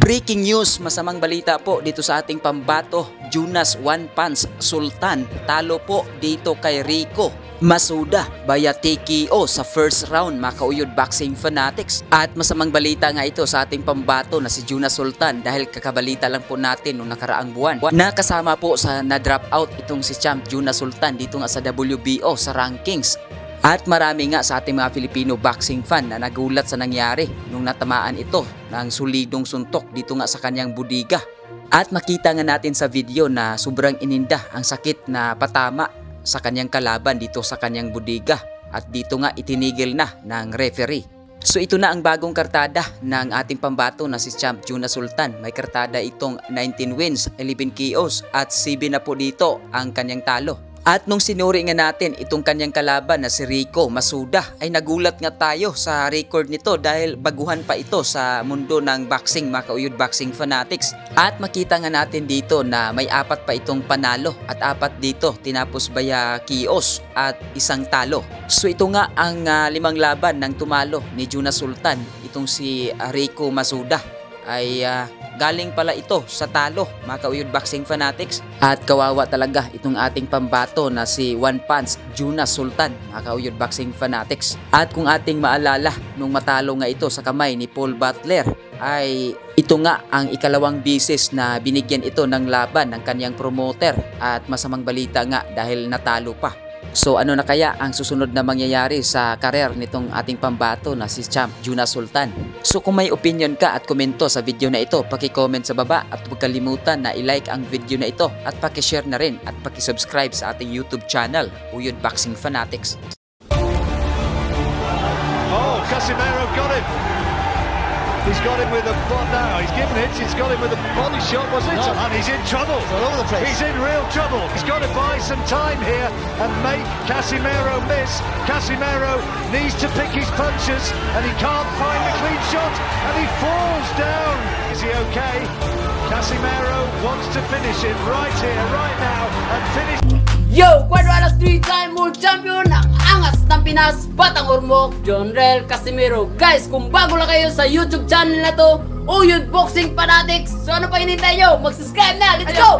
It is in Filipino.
Breaking news, masamang balita po dito sa ating pambato. Jonas One Punch Sultan talo po dito kay Rico Masuda via TKO sa first round, mga kauyod boxing fanatics. At masamang balita nga ito sa ating pambato na si Jonas Sultan dahil kakabalita lang po natin noong nakaraang buwan na kasama po sa na-drop out itong si Champ Jonas Sultan dito nga sa WBO sa rankings. At marami nga sa ating mga Filipino boxing fan na nagulat sa nangyari nung natamaan ito ng solidong suntok dito nga sa kanyang budiga. At makita nga natin sa video na sobrang ininda ang sakit na patama sa kanyang kalaban dito sa kanyang budiga. At dito nga itinigil na ng referee. So ito na ang bagong kartada ng ating pambato na si Champ Jonas Sultan. May kartada itong 19 wins, 11 KOs at 7 na po dito ang kanyang talo. At nung sinuri nga natin itong kanyang kalaban na si Rico Masuda ay nagulat nga tayo sa record nito dahil baguhan pa ito sa mundo ng boxing, mga kauyod boxing fanatics. At makita nga natin dito na may 4 pa itong panalo at 4 dito tinapos via KOs at 1 talo. So ito nga ang 5 laban ng tumalo ni Jonas Sultan. Itong si Rico Masuda ay galing pala ito sa talo, mga kauyod boxing fanatics. At kawawa talaga itong ating pambato na si One Punch Jonas Sultan, mga kauyod boxing fanatics. At kung ating maalala, nung matalo nga ito sa kamay ni Paul Butler ay ito nga ang ikalawang bisis na binigyan ito ng laban ng kanyang promoter. At masamang balita nga dahil natalo pa. So ano na kaya ang susunod na mangyayari sa karer nitong ating pambato na si Champ Jonas Sultan? So kung may opinion ka at komento sa video na ito, paki-comment sa baba at huwag kalimutan na i-like ang video na ito at paki-share na rin at paki-subscribe sa ating YouTube channel, Uyod Boxing Fanatics. Oh, Casimero got him. He's got him with a now. He's given it. He's got him with a body shot, was it? No. And he's in trouble. All over the place. He's in real trouble. He's got to buy some time here and make Casimero miss. Casimero needs to pick his punches, and he can't find the clean shot, and he falls down. Is he okay? Casimero wants to finish him right here, right now, and finish. Yo! Cuadro alas 3-time world champion ang angas ng Pinas, Batang Ormoc, Jonrel Casimero. Guys, kung bago lang kayo sa YouTube channel na to, Uyod Boxing Fanatics, so ano pa hinintay nyo? Mag-subscribe na! Let's go!